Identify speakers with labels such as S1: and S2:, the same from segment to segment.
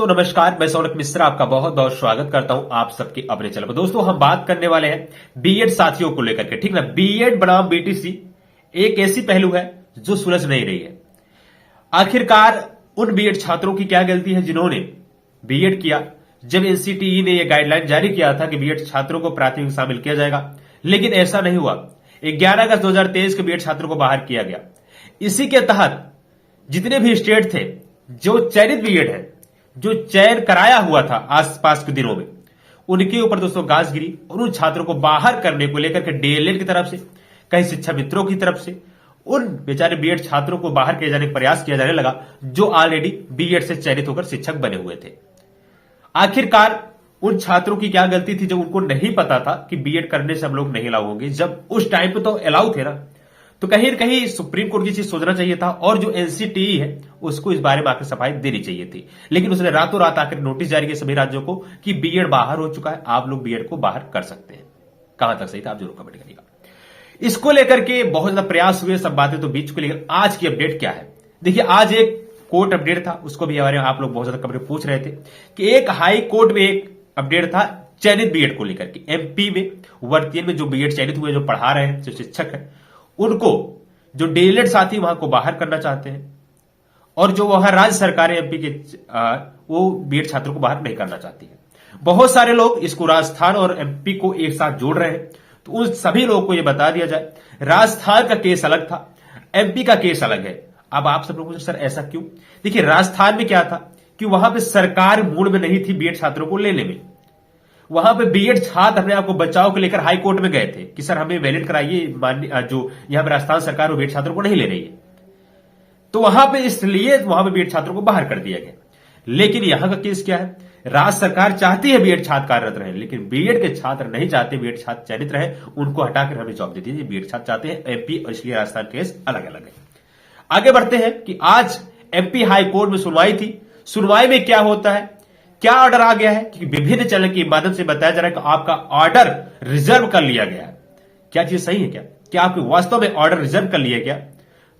S1: दोस्तों नमस्कार, मैं सौनक मिश्रा आपका बहुत बहुत स्वागत करता हूं आप सबके अपने चैनल पर। दोस्तों हम बात करने वाले हैं बीएड साथियों को लेकर के, ठीक ना। बीएड बनाम बीटीसी एक ऐसी पहलू है जो सुलझ नहीं रही है। आखिरकार उन बीएड छात्रों की क्या गलती है जिन्होंने बीएड किया। जब एनसीटीई ने यह गाइडलाइन जारी किया था कि बीएड छात्रों को प्राथमिक में शामिल किया जाएगा, लेकिन ऐसा नहीं हुआ। 11 अगस्त 2023 के बीएड छात्रों को बाहर किया गया। इसी के तहत जितने भी स्टेट थे जो चयनित बीएड है, जो चयन कराया हुआ था आसपास के दिनों में, उनके ऊपर दोस्तों गाज गिरी और उन छात्रों को बाहर करने को लेकर के डीएलएड की तरफ से, कई शिक्षा मित्रों की तरफ से उन बेचारे बीएड छात्रों को बाहर किए जाने का प्रयास किया जाने लगा जो ऑलरेडी बीएड से चयनित होकर शिक्षक बने हुए थे। आखिरकार उन छात्रों की क्या गलती थी जब उनको नहीं पता था कि बीएड करने से हम लोग नहीं अलाउ होंगे। जब उस टाइम पे तो अलाउ थे ना, तो कहीं न कहीं सुप्रीम कोर्ट की चीज सोचना चाहिए था और जो एनसीटीई है उसको इस बारे में आकर सफाई देनी चाहिए थी। लेकिन उसने रातों रात आकर नोटिस जारी किया सभी राज्यों को कि बीएड बाहर हो चुका है, आप लोग बीएड को बाहर कर सकते हैं। कहां तक सही था आप जरूर कमेंट करिएगा। इसको लेकर के बहुत ज्यादा प्रयास हुए, सब बातें तो बीच को, लेकर आज की अपडेट क्या है। देखिए, आज एक कोर्ट अपडेट था, उसको भी बारे में आप लोग बहुत ज्यादा कमेंट पूछ रहे थे कि एक हाई कोर्ट में एक अपडेट था चयनित बीएड को लेकर के। एमपी में वर्तियन में जो बीएड चयनित हुए, जो पढ़ा रहे हैं, जो शिक्षक है, उनको जो डीएलएड साथी वहां को बाहर करना चाहते हैं और जो वहां राज्य सरकार एमपी के वो बीएड छात्रों को बाहर नहीं करना चाहती है। बहुत सारे लोग इसको राजस्थान और एमपी को एक साथ जोड़ रहे हैं। तो उन सभी लोगों को यह बता दिया जाए, राजस्थान का केस अलग था, एमपी का केस अलग है। अब आप सब लोग सर ऐसा क्यों? देखिए, राजस्थान में क्या था कि वहां पे सरकार मूड में नहीं थी बीएड छात्रों को लेने में। वहां पे बीएड छात्र अपने आप को बचाव को लेकर हाई कोर्ट में गए थे कि सर हमें वैलिड कराइए, जो यहां पे राजस्थान सरकार वो बीएड छात्रों को नहीं ले रही है। तो वहां पे इसलिए वहां पे बीएड छात्रों को बाहर कर दिया गया। लेकिन यहां का केस क्या है, राज्य सरकार चाहती है बीएड छात्र कार्यरत रहे, लेकिन बीएड के छात्र नहीं चाहते बीएड छात्र चयनित रहे, उनको हटाकर हमें जॉब दे दीजिए। बीएड छात्र चाहते हैं एमपी, और इसलिए राजस्थान केस अलग अलग है। आगे बढ़ते हैं कि आज एमपी हाई कोर्ट में सुनवाई थी। सुनवाई में क्या होता है, क्या ऑर्डर आ गया है कि विभिन्न चैनल की माध्यम से बताया जा रहा है कि आपका ऑर्डर रिजर्व कर लिया गया है। क्या चीज सही है? क्या आपके वास्तव में ऑर्डर रिजर्व कर लिया गया?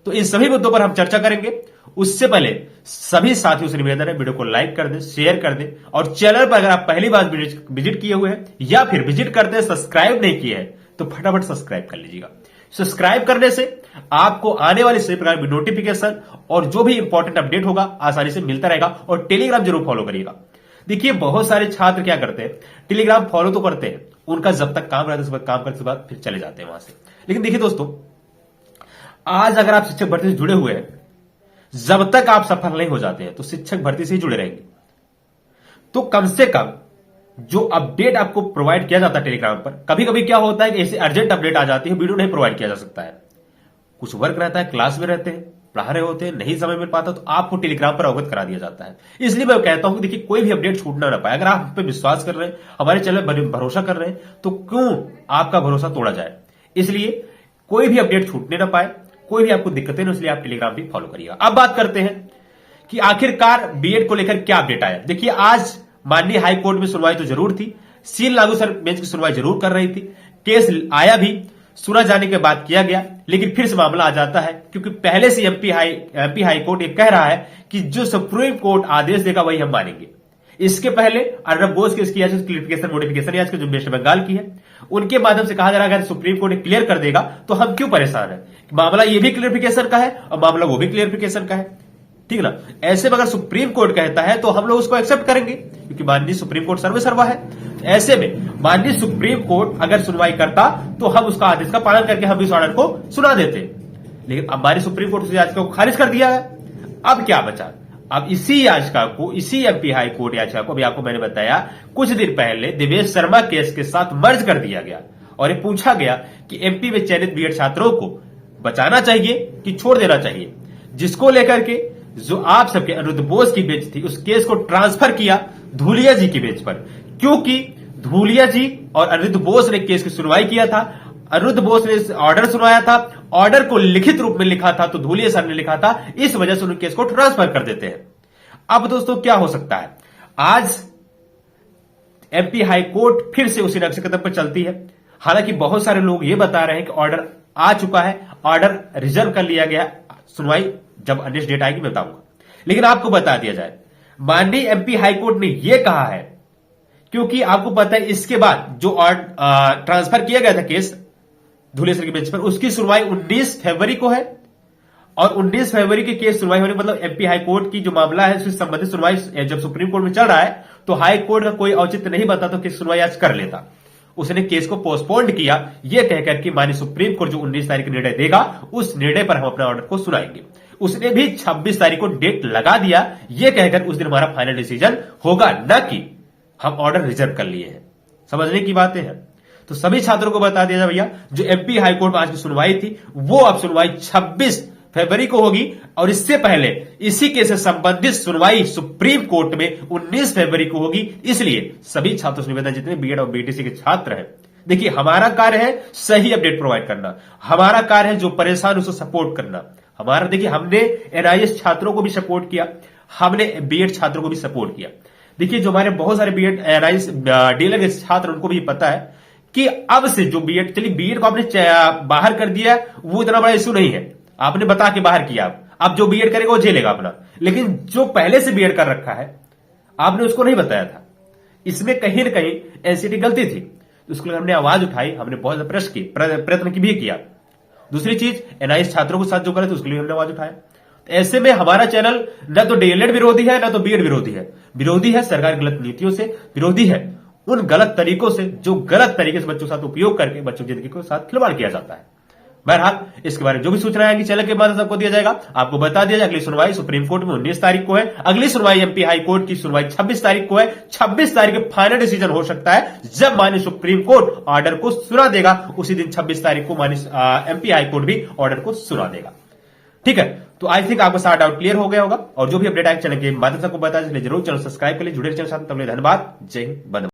S1: तो इन सभी मुद्दों पर हम चर्चा करेंगे। उससे पहले सभी साथियों से निवेदन है, वीडियो को लाइक कर दें, शेयर कर दें, और चैनल पर अगर आप पहली बार विजिट किए हुए हैं या फिर विजिट करते हैं सब्सक्राइब नहीं किए हैं तो फटाफट सब्सक्राइब कर लीजिएगा। सब्सक्राइब करने से आपको आने वाले सभी प्रकार की नोटिफिकेशन और जो भी इंपॉर्टेंट अपडेट होगा आसानी से मिलता रहेगा। और टेलीग्राम जरूर फॉलो करिएगा। देखिए, बहुत सारे छात्र क्या करते हैं, टेलीग्राम फॉलो तो करते हैं, उनका जब तक काम रहता है काम करने के बाद फिर चले जाते हैं वहां से। लेकिन देखिए दोस्तों, आज अगर आप शिक्षक भर्ती से जुड़े हुए हैं, जब तक आप सफल नहीं हो जाते हैं तो शिक्षक भर्ती से ही जुड़े रहेंगे। तो कम से कम जो अपडेट आपको प्रोवाइड किया जाता है टेलीग्राम पर, कभी कभी क्या होता है कि ऐसे अर्जेंट अपडेट आ जाती है, वीडियो नहीं प्रोवाइड किया जा सकता है, कुछ वर्क रहता है, क्लास में रहते हैं, पढ़ा रहे होते हैं, नहीं समय मिल पाता, तो आपको टेलीग्राम पर अवगत करा दिया जाता है। इसलिए मैं कहता हूं कि देखिए, कोई भी अपडेट छूटना ना पाए। अगर आप हम पे विश्वास कर रहे हैं, हमारे चैनल पर भरोसा कर रहे हैं, तो क्यों आपका भरोसा तोड़ा जाए। इसलिए कोई भी अपडेट छूटने ना पाए, कोई भी आपको दिक्कतें ना, इसलिए आप टेलीग्राम भी फॉलो करिएगा। अब बात करते हैं कि आखिरकार बीएड को लेकर क्या अपडेट आया। देखिए, आज माननीय हाई कोर्ट में सुनवाई तो जरूर थी, सील लागू सर बेंच की सुनवाई जरूर कर रही थी, केस आया भी, सुना जाने के बाद किया गया, लेकिन फिर से मामला आ जाता है क्योंकि पहले से एमपी हाई कोर्ट ये कह रहा है कि जो सुप्रीम कोर्ट आदेश देगा वही हम मानेंगे। इसके पहले अर्नब बोस की इसकी क्लियरिफिकेशन नोटिफिकेशन याचिका जो वेस्ट बंगाल की है, उनके माध्यम से कहा जा रहा है अगर सुप्रीम कोर्ट क्लियर कर देगा तो हम क्यों परेशान है। मामला ये भी क्लियरिफिकेशन का है और मामला वो भी क्लियरिफिकेशन का है, ठीक ना। ऐसे में अगर सुप्रीम कोर्ट कहता है तो हम लोग उसको एक्सेप्ट करेंगे क्योंकि माननीय सुप्रीम कोर्ट सर्वे सर्वा है। ऐसे में माननीय सुप्रीम कोर्ट अगर सुनवाई करता तो हम उसका आदेश का पालन करके हम इस ऑर्डर को सुना देते, लेकिन अब हमारी सुप्रीम कोर्ट उस याचिका को खारिज कर दिया है। अब क्या बचा, अब इसी याचिका को, इसी एमपी हाई कोर्ट याचिका को, अभी आपको मैंने बताया कुछ दिन पहले देवेश शर्मा केस के साथ मर्ज कर दिया गया और ये पूछा गया कि एमपी में चयनित बीएड छात्रों को बचाना चाहिए कि छोड़ देना चाहिए, जिसको लेकर के जो आप सबके अनिरुद्ध बोस की बेंच थी उस केस को ट्रांसफर किया धूलिया जी की बेंच पर, क्योंकि धूलिया जी और अनिरुद्ध बोस ने केस की सुनवाई किया था। अनिरुद्ध बोस ने ऑर्डर सुनाया था, ऑर्डर को लिखित रूप में लिखा था तो धूलिया सर ने लिखा था, इस वजह से उन केस को ट्रांसफर कर देते हैं। अब दोस्तों क्या हो सकता है, आज एमपी हाई कोर्ट फिर से उसी नक्शे कदम पर चलती है। हालांकि बहुत सारे लोग ये बता रहे हैं कि ऑर्डर आ चुका है, ऑर्डर रिजर्व कर लिया गया, सुनवाई जब अन्य डेट आएगी मैं बताऊंगा। लेकिन आपको बता दिया जाए, माननीय एमपी हाईकोर्ट ने यह कहा है, क्योंकि आपको पता है इसके बाद जो ट्रांसफर किया गया था केस धुले सर की बेंच पर, उसकी सुनवाई 19 फरवरी को है। और 19 फरवरी की केस सुनवाई होने मतलब एमपी हाईकोर्ट की जो मामला है उससे संबंधित सुनवाई जब सुप्रीम कोर्ट में चल रहा है, तो हाईकोर्ट का कोई औचित्य नहीं बनता तो केस सुनवाई आज कर लेता। उसने केस को पोस्टपोन्ड किया, यह कहकर कि माननीय सुप्रीम कोर्ट जो 19 तारीख को निर्णय देगा उस निर्णय पर हम अपना ऑर्डर को सुनाएंगे। उसने भी 26 तारीख को डेट लगा दिया, यह कहकर उस दिन हमारा फाइनल डिसीजन होगा, न कि हम ऑर्डर रिजर्व कर लिए हैं। समझने की बातें हैं। तो सभी छात्रों को बता दिया जाए भैया, जो एमपी हाईकोर्ट में आज की सुनवाई थी वो अब सुनवाई 26 फरवरी को होगी, और इससे पहले इसी केस से संबंधित सुनवाई सुप्रीम कोर्ट में 19 फरवरी को होगी। इसलिए सभी छात्रों से निवेदन, जितने बीएड और बीटीसी के छात्र हैं, देखिए हमारा कार्य है सही अपडेट प्रोवाइड करना, हमारा कार्य है जो परेशान उसको सपोर्ट करना। हमारा देखिए, हमने एनआईएस छात्रों को भी सपोर्ट किया, हमने बीएड छात्रों को भी सपोर्ट किया। देखिए जो हमारे बहुत सारे बीएड एनआईएस डीलर के छात्र, उनको भी पता है कि अब से जो बीएड, चलिए बीएड को आपने बाहर कर दिया, वो इतना बड़ा इश्यू नहीं है, आपने बता के बाहर किया। अब जो बीएड करेगा वो झेलेगा अपना, लेकिन जो पहले से बीएड कर रखा है आपने उसको नहीं बताया था। इसमें कहीं ना कहीं एनसीटी गलती थी, तो उसके लिए हमने आवाज उठाई, हमने बहुत प्रयत्न भी किया। दूसरी चीज, एनआईएस छात्रों के साथ जो करे थे उसके लिए हमने आवाज उठाया। ऐसे में हमारा चैनल न तो डीएलएड विरोधी है, न तो बीएड विरोधी है। विरोधी है सरकार की गलत नीतियों से, विरोधी है उन गलत तरीकों से जो गलत तरीके से बच्चों के साथ उपयोग करके बच्चों की जिंदगी के साथ खिलवाड़ किया जाता है। बहरहाल इसके बारे में जो भी सूचना आएगी चैनल के माध्यम से आपको दिया जाएगा, आपको बता दिया जाएगा। अगली सुनवाई सुप्रीम कोर्ट में 19 तारीख को है, अगली सुनवाई एमपी हाई कोर्ट की सुनवाई 26 तारीख को है। 26 तारीख को फाइनल डिसीजन हो सकता है, जब माननीय सुप्रीम कोर्ट ऑर्डर को सुना देगा, उसी दिन 26 तारीख को माननीय एमपी हाई कोर्ट भी ऑर्डर को सुना देगा। ठीक है, तो आई थिंक आपको सारा डाउट क्लियर हो गया होगा, और जो भी अपडेट आए चैनल के माध्यम से आपको बताया, जरूर चैनल सब्सक्राइब कर लीजिए, जुड़े चैनल साथ। तब धन्यवाद, जय हिंद, वंदे।